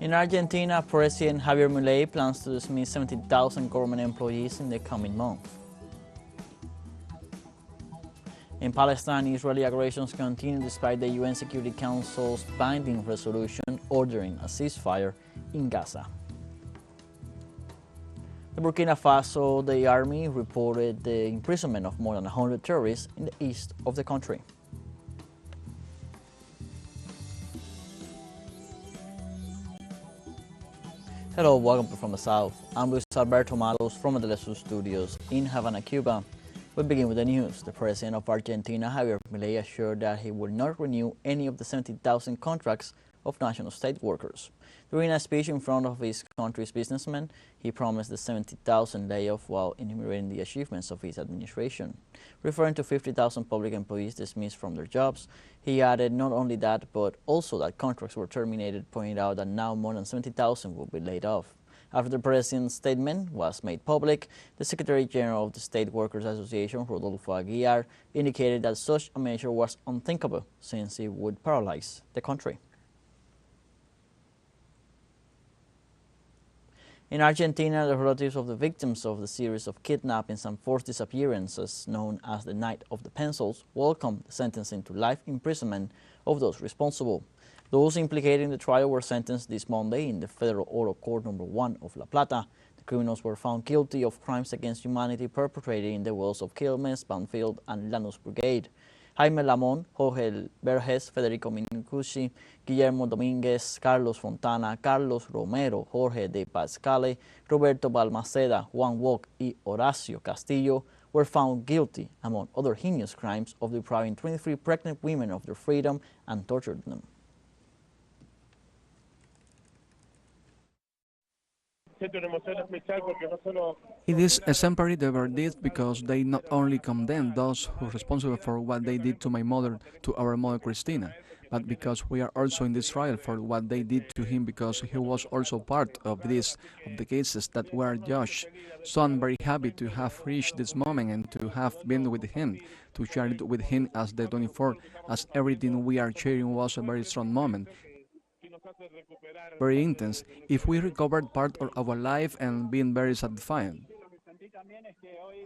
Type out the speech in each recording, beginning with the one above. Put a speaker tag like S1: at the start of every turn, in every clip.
S1: In Argentina, President Javier Milei plans to dismiss 70,000 government employees in the coming month. In Palestine, Israeli aggressions continue despite the UN Security Council's binding resolution ordering a ceasefire in Gaza. In Burkina Faso, the army reported the imprisonment of more than 100 terrorists in the east of the country. Hello, welcome to From the South. I'm Luis Alberto Matos from the TeleSUR studios in Havana, Cuba. We begin with the news. The president of Argentina, Javier Milei, assured that he will not renew any of the 70,000 contracts of national state workers. During a speech in front of his country's businessmen, he promised the 70,000 layoff while enumerating the achievements of his administration. Referring to 50,000 public employees dismissed from their jobs, he added not only that, but also that contracts were terminated, pointing out that now more than 70,000 will be laid off. After the president's statement was made public, the Secretary General of the State Workers Association, Rodolfo Aguiar, indicated that such a measure was unthinkable since it would paralyze the country. In Argentina, the relatives of the victims of the series of kidnappings and forced disappearances known as the Night of the Pencils welcomed the sentencing to life imprisonment of those responsible. Those implicated in the trial were sentenced this Monday in the Federal Oral Court Number 1 of La Plata. The criminals were found guilty of crimes against humanity perpetrated in the wells of Quilmes, Banfield, and Lanús Brigade. Jaime Lamón, Jorge Verges, Federico Minicucci, Guillermo Domínguez, Carlos Fontana, Carlos Romero, Jorge de Pascale, Roberto Balmaceda, Juan Wok, y Horacio Castillo were found guilty, among other heinous crimes, of depriving 23 pregnant women of their freedom and tortured them.
S2: It is exemplary, the verdict, because they not only condemn those who are responsible for what they did to my mother, to our mother Cristina, but because we are also in this trial for what they did to him, because he was also part of the cases that were judged. So I'm very happy to have reached this moment and to have been with him, to share it with him as the 24, as everything we are sharing was a very strong moment. Very intense. If we recovered part of our life and been very satisfied.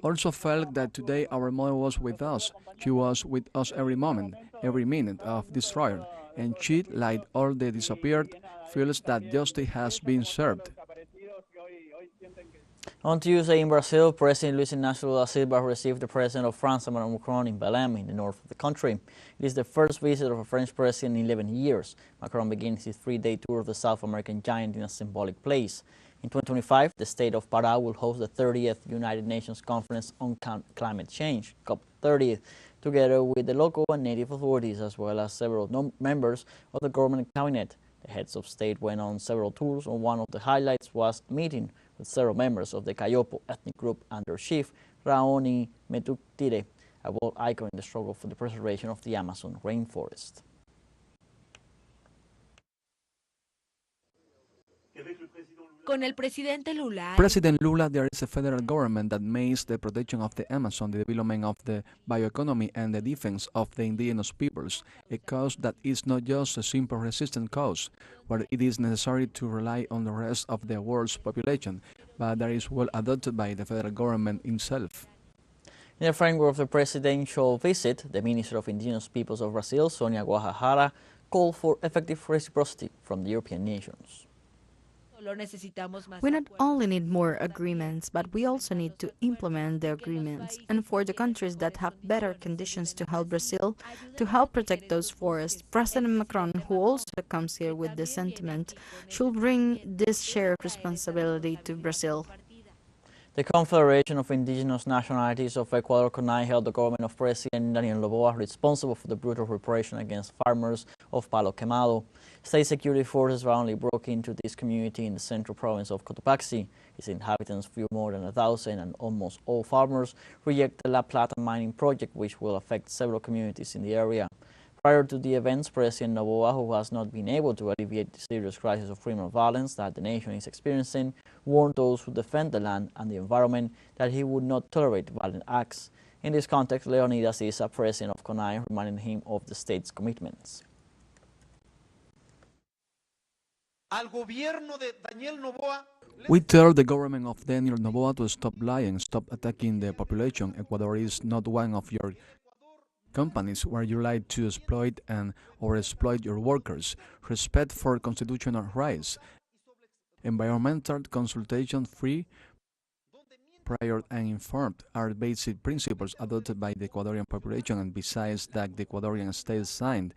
S2: Also felt that today our mother was with us. She was with us every moment, every minute of this trial, and she, like all the disappeared, feels that justice has been served.
S1: On Tuesday in Brazil, President Luis Inácio Lula da Silva received the President of France, Emmanuel Macron, in Belém, in the north of the country. It is the first visit of a French president in 11 years. Macron begins his three-day tour of the South American giant in a symbolic place. In 2025, the state of Pará will host the 30th United Nations Conference on Climate Change, COP30, together with the local and native authorities, as well as several members of the government cabinet. The heads of state went on several tours, and one of the highlights was a meeting with several members of the Kayopo ethnic group and their chief, Raoni Metuktire, a world icon in the struggle for the preservation of the Amazon rainforest.
S2: President Lula, there is a federal government that makes the protection of the Amazon, the development of the bioeconomy, and the defense of the indigenous peoples, a cause that is not just a simple resistance cause, where it is necessary to rely on the rest of the world's population, but that is well adopted by the federal government itself.
S1: In the framework of the presidential visit, the Minister of Indigenous Peoples of Brazil, Sonia Guajajara, called for effective reciprocity from the European nations.
S3: We not only need more agreements, but we also need to implement the agreements. And for the countries that have better conditions to help Brazil, to help protect those forests, President Macron, who also comes here with this sentiment, should bring this shared responsibility to Brazil.
S1: The Confederation of Indigenous Nationalities of Ecuador, CONAI, held the government of President Daniel Noboa responsible for the brutal repression against farmers of Palo Quemado. State security forces violently broke into this community in the central province of Cotopaxi. Its inhabitants, few more than 1,000, and almost all farmers, reject the La Plata mining project, which will affect several communities in the area. Prior to the events, President Noboa, who has not been able to alleviate the serious crisis of criminal violence that the nation is experiencing, warned those who defend the land and the environment that he would not tolerate violent acts. In this context, Leonidas Issa, president of CONAI, reminded him of the state's commitments.
S4: al gobierno de Daniel Noboa.
S2: We tell the government of Daniel Noboa to stop lying, stop attacking the population. Ecuador is not one of your companies where you lie to exploit and or exploit your workers. Respect for constitutional rights. Environmental consultation free, prior and informed are basic principles adopted by the Ecuadorian population, and besides that the Ecuadorian state signed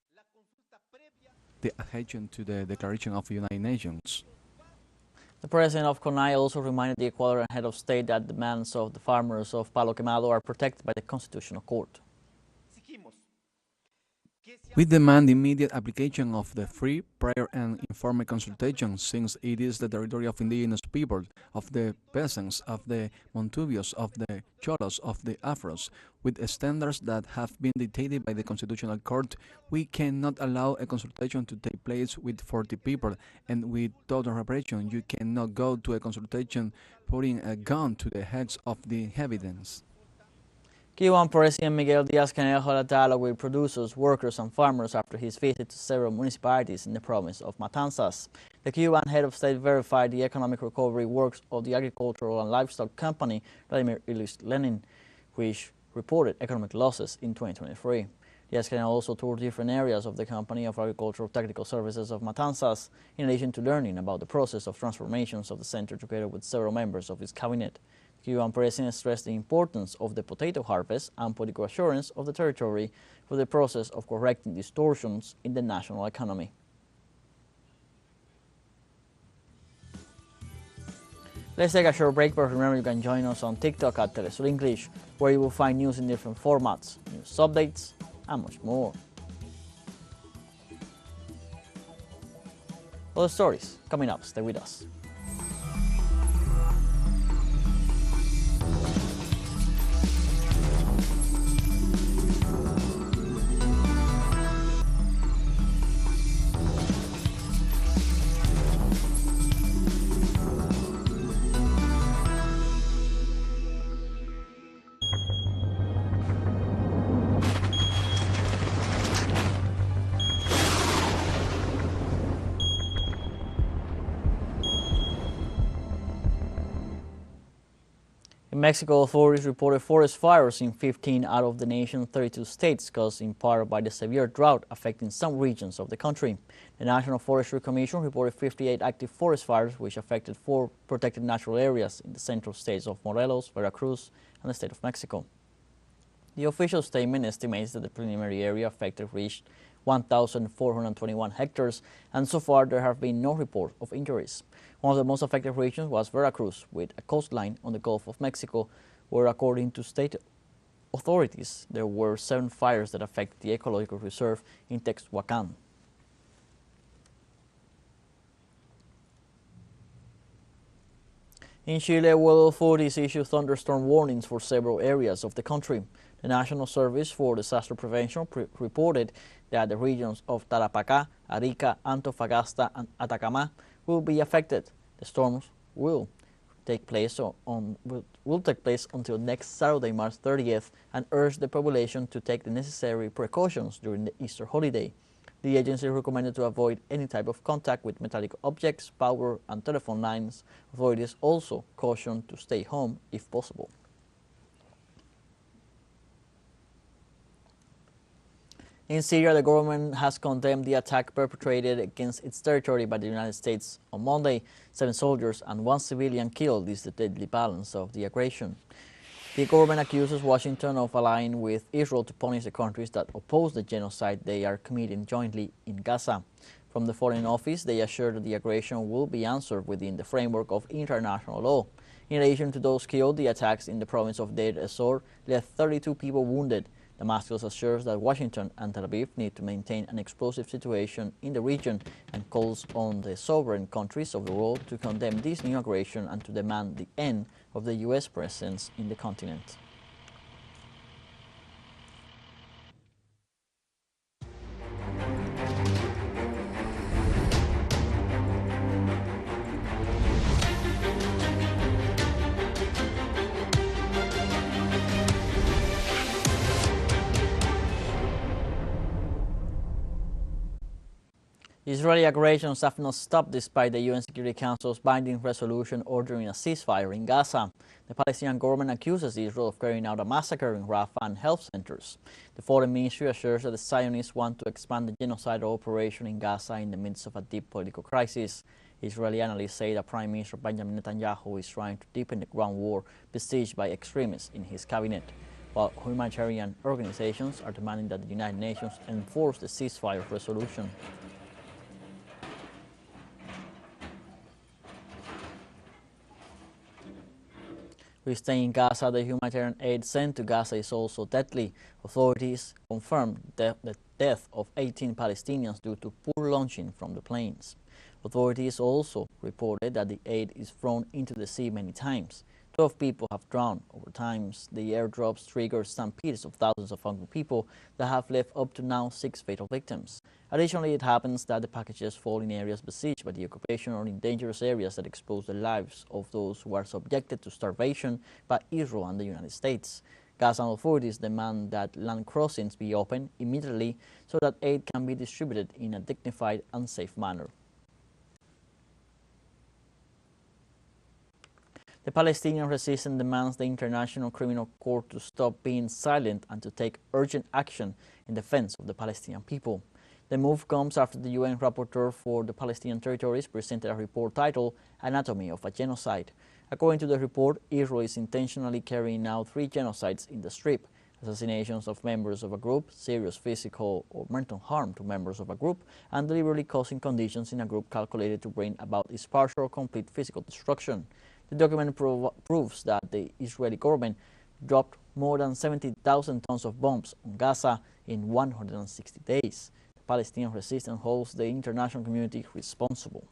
S2: the adhesion to the Declaration of the United Nations.
S1: The president of CONAI also reminded the Ecuadorian head of state that the demands of the farmers of Palo Quemado are protected by the Constitutional Court.
S2: We demand immediate application of the free, prior and informed consultation, since it is the territory of indigenous people, of the peasants, of the Montubios, of the Cholos, of the Afros, with standards that have been dictated by the Constitutional Court. We cannot allow a consultation to take place with 40 people and with total repression. You cannot go to a consultation putting a gun to the heads of the inhabitants.
S1: Cuban President Miguel Díaz-Canel held a dialogue with producers, workers and farmers after his visit to several municipalities in the province of Matanzas. The Cuban head of state verified the economic recovery works of the agricultural and livestock company Vladimir Ilyich Lenin, which reported economic losses in 2023. Díaz-Canel also toured different areas of the Company of Agricultural Technical Services of Matanzas, in addition to learning about the process of transformations of the center together with several members of his cabinet. The Cuban president stressed the importance of the potato harvest and political assurance of the territory for the process of correcting distortions in the national economy. Let's take a short break, but remember you can join us on TikTok at TeleSUR English, where you will find news in different formats, news updates, and much more. Other stories coming up. Stay with us. In Mexico, authorities reported forest fires in 15 out of the nation's 32 states, caused in part by the severe drought affecting some regions of the country. The National Forestry Commission reported 58 active forest fires, which affected 4 protected natural areas in the central states of Morelos, Veracruz, and the state of Mexico. The official statement estimates that the preliminary area affected reached 1,421 hectares, and so far there have been no report of injuries. One of the most affected regions was Veracruz, with a coastline on the Gulf of Mexico, where according to state authorities, there were 7 fires that affected the ecological reserve in Texhuacan. In Chile, weather authorities issued thunderstorm warnings for several areas of the country. The National Service for Disaster Prevention reported that the regions of Tarapacá, Arica, Antofagasta, and Atacama will be affected. The storms will take place until next Saturday, March 30th, and urge the population to take the necessary precautions during the Easter holiday. The agency recommended to avoid any type of contact with metallic objects, power and telephone lines. Authorities also cautioned to stay home if possible. In Syria, the government has condemned the attack perpetrated against its territory by the United States on Monday. 7 soldiers and 1 civilian killed is the deadly balance of the aggression. The government accuses Washington of allying with Israel to punish the countries that oppose the genocide they are committing jointly in Gaza. From the Foreign Office, they assure that the aggression will be answered within the framework of international law. In addition to those killed, the attacks in the province of Deir ez-Zor left 32 people wounded. Damascus assures that Washington and Tel Aviv need to maintain an explosive situation in the region and calls on the sovereign countries of the world to condemn this new aggression and to demand the end of the U.S. presence in the continent. Israeli aggressions have not stopped despite the UN Security Council's binding resolution ordering a ceasefire in Gaza. The Palestinian government accuses Israel of carrying out a massacre in Rafah and health centers. The Foreign Ministry assures that the Zionists want to expand the genocidal operation in Gaza in the midst of a deep political crisis. Israeli analysts say that Prime Minister Benjamin Netanyahu is trying to deepen the ground war besieged by extremists in his cabinet, while humanitarian organizations are demanding that the United Nations enforce the ceasefire resolution. We stay in Gaza. The humanitarian aid sent to Gaza is also deadly. Authorities confirmed the death of 18 Palestinians due to poor launching from the planes. Authorities also reported that the aid is thrown into the sea many times. 12 people have drowned. Over time, the airdrops triggered stampedes of thousands of hungry people that have left up to now 6 fatal victims. Additionally, it happens that the packages fall in areas besieged by the occupation or in dangerous areas that expose the lives of those who are subjected to starvation by Israel and the United States. Gaza authorities demand that land crossings be opened immediately so that aid can be distributed in a dignified and safe manner. The Palestinian resistance demands the International Criminal Court to stop being silent and to take urgent action in defense of the Palestinian people. The move comes after the UN rapporteur for the Palestinian territories presented a report titled Anatomy of a Genocide. According to the report, Israel is intentionally carrying out 3 genocides in the Strip: assassinations of members of a group, serious physical or mental harm to members of a group, and deliberately causing conditions in a group calculated to bring about its partial or complete physical destruction. The document proves that the Israeli government dropped more than 70,000 tons of bombs on Gaza in 160 days. The Palestinian resistance holds the international community responsible.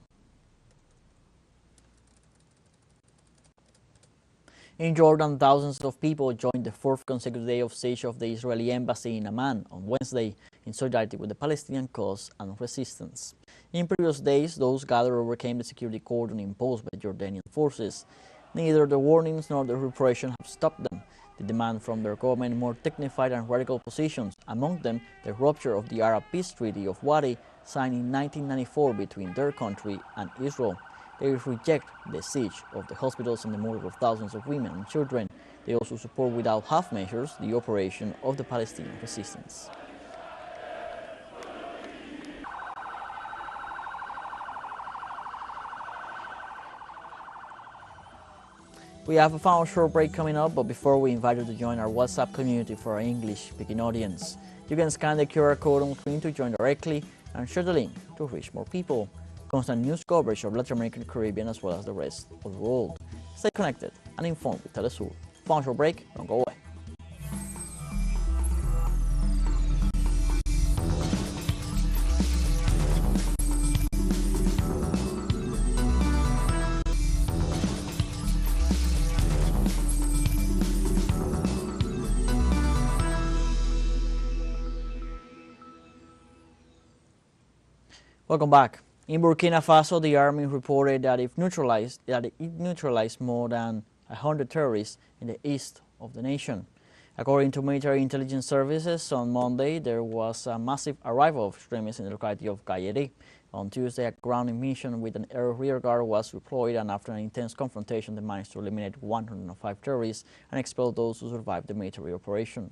S1: In Jordan, thousands of people joined the 4th consecutive day of siege of the Israeli embassy in Amman on Wednesday in solidarity with the Palestinian cause and resistance. In previous days, those gathered overcame the security cordon imposed by Jordanian forces. Neither the warnings nor the repression have stopped them. They demand from their government more dignified and radical positions, among them the rupture of the Arab Peace Treaty of Wadi, signed in 1994 between their country and Israel. They reject the siege of the hospitals and the murder of thousands of women and children. They also support without half measures the operation of the Palestinian resistance. We have a final short break coming up, but before we invite you to join our WhatsApp community for our English-speaking audience. You can scan the QR code on screen to join directly and share the link to reach more people. Constant news coverage of Latin American, Caribbean, as well as the rest of the world. Stay connected and informed with TeleSUR. Final short break, don't go away. Welcome back. In Burkina Faso, the army reported that it neutralized more than 100 terrorists in the east of the nation. According to military intelligence services, on Monday there was a massive arrival of extremists in the locality of Gayeri. On Tuesday, a grounding mission with an air rear guard was deployed, and after an intense confrontation, they managed to eliminate 105 terrorists and expel those who survived the military operation.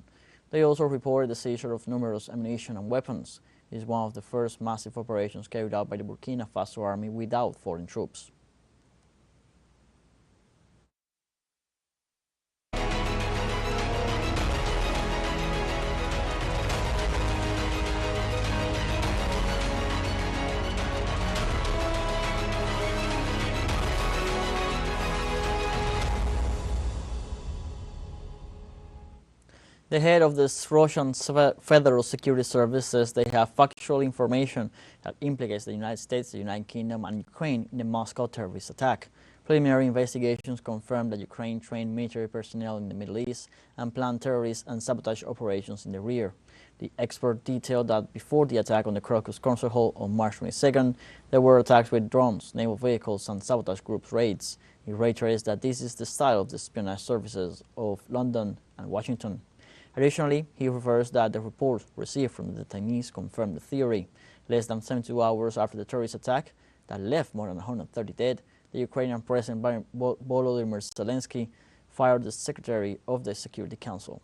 S1: They also reported the seizure of numerous ammunition and weapons. This is one of the first massive operations carried out by the Burkina Faso army without foreign troops. The head of the Russian Federal Security Service says they have factual information that implicates the United States, the United Kingdom, and Ukraine in the Moscow terrorist attack. Preliminary investigations confirm that Ukraine trained military personnel in the Middle East and planned terrorist and sabotage operations in the rear. The expert detailed that before the attack on the Crocus Concert Hall on March 22nd, there were attacks with drones, naval vehicles, and sabotage groups raids. He reiterates that this is the style of the espionage services of London and Washington. Additionally, he refers that the reports received from the detainees confirm the theory. Less than 72 hours after the terrorist attack that left more than 130 dead, the Ukrainian President Volodymyr Zelensky fired the Secretary of the Security Council.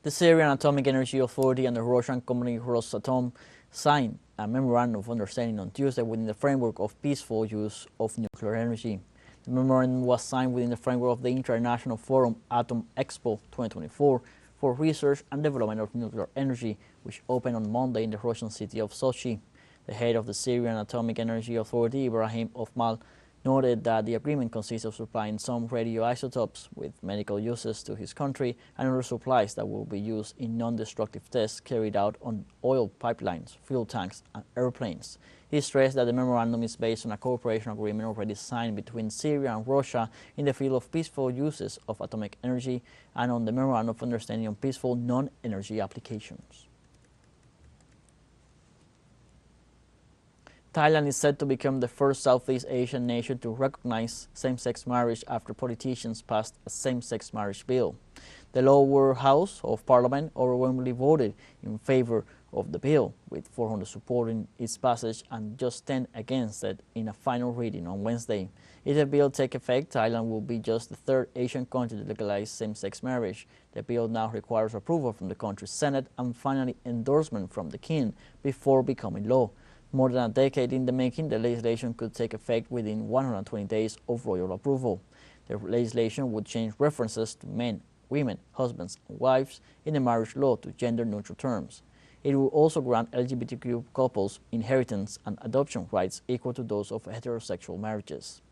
S1: The Syrian Atomic Energy Authority and the Russian company Rosatom signed a memorandum of understanding on Tuesday within the framework of peaceful use of nuclear energy. The memorandum was signed within the framework of the International Forum Atom Expo 2024 for research and development of nuclear energy, which opened on Monday in the Russian city of Sochi. The head of the Syrian Atomic Energy Authority, Ibrahim Ofmal, noted that the agreement consists of supplying some radioisotopes with medical uses to his country and other supplies that will be used in non-destructive tests carried out on oil pipelines, fuel tanks, and airplanes. He stressed that the memorandum is based on a cooperation agreement already signed between Syria and Russia in the field of peaceful uses of atomic energy and on the memorandum of understanding on peaceful non-energy applications. Thailand is set to become the first Southeast Asian nation to recognize same-sex marriage after politicians passed a same-sex marriage bill. The lower house of parliament overwhelmingly voted in favor of the bill, with 400 supporting its passage and just 10 against it in a final reading on Wednesday. If the bill takes effect, Thailand will be just the third Asian country to legalize same-sex marriage. The bill now requires approval from the country's Senate and finally endorsement from the King before becoming law. More than a decade in the making, the legislation could take effect within 120 days of royal approval. The legislation would change references to men, women, husbands, and wives in the marriage law to gender-neutral terms. It will also grant LGBTQ couples inheritance and adoption rights equal to those of heterosexual marriages.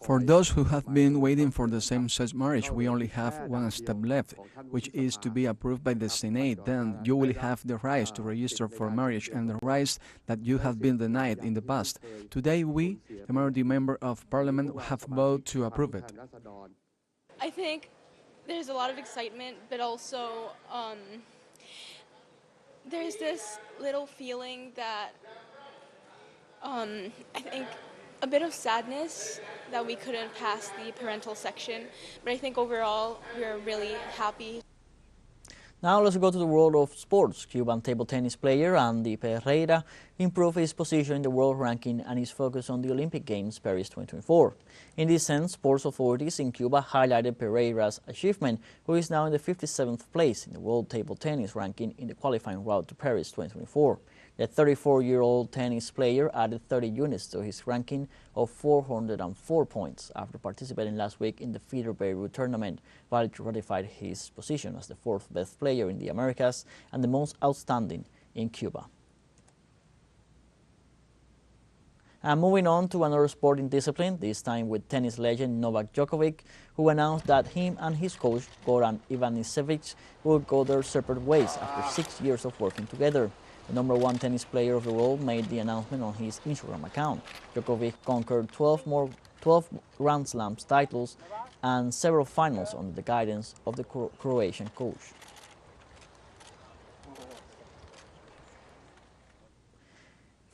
S2: For those who have been waiting for the same-sex marriage, we only have one step left, which is to be approved by the Senate. Then you will have the rights to register for marriage and the rights that you have been denied in the past. Today we, the majority member of Parliament, have voted to approve it.
S5: I think there's a lot of excitement, but also there's this little feeling that I think a bit of sadness that we couldn't pass the parental section, but I think overall we're really happy.
S1: Now let's go to the world of sports. Cuban table tennis player Andy Pereira improved his position in the world ranking and is focused on the Olympic Games Paris 2024. In this sense, sports authorities in Cuba highlighted Pereira's achievement, who is now in the 57th place in the world table tennis ranking in the qualifying route to Paris 2024. The 34-year-old tennis player added 30 units to his ranking of 404 points after participating last week in the Feeder Beirut tournament, while it ratified his position as the fourth best player in the Americas and the most outstanding in Cuba. And moving on to another sporting discipline, this time with tennis legend Novak Djokovic, who announced that him and his coach Goran Ivanisevic will go their separate ways after 6 years of working together. The number one tennis player of the world made the announcement on his Instagram account. Djokovic conquered 12 Grand Slams titles and several finals under the guidance of the Croatian coach.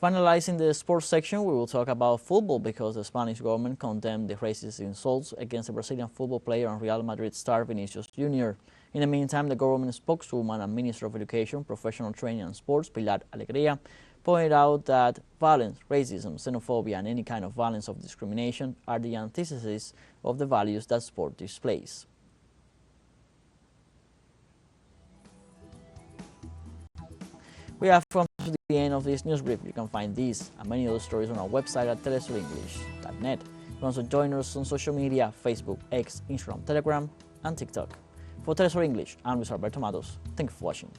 S1: Finalizing the sports section, we will talk about football because the Spanish government condemned the racist insults against the Brazilian football player and Real Madrid star Vinicius Jr. In the meantime, the government spokeswoman and Minister of Education, Professional Training and Sports, Pilar Alegría, pointed out that violence, racism, xenophobia, and any kind of violence or discrimination are the antithesis of the values that sport displays. We have come to the end of this news brief. You can find these and many other stories on our website at telesurenglish.net. You can also join us on social media, Facebook, X, Instagram, Telegram, and TikTok. For TeleSUR English, I'm Luis Alberto Matos. Thank you for watching.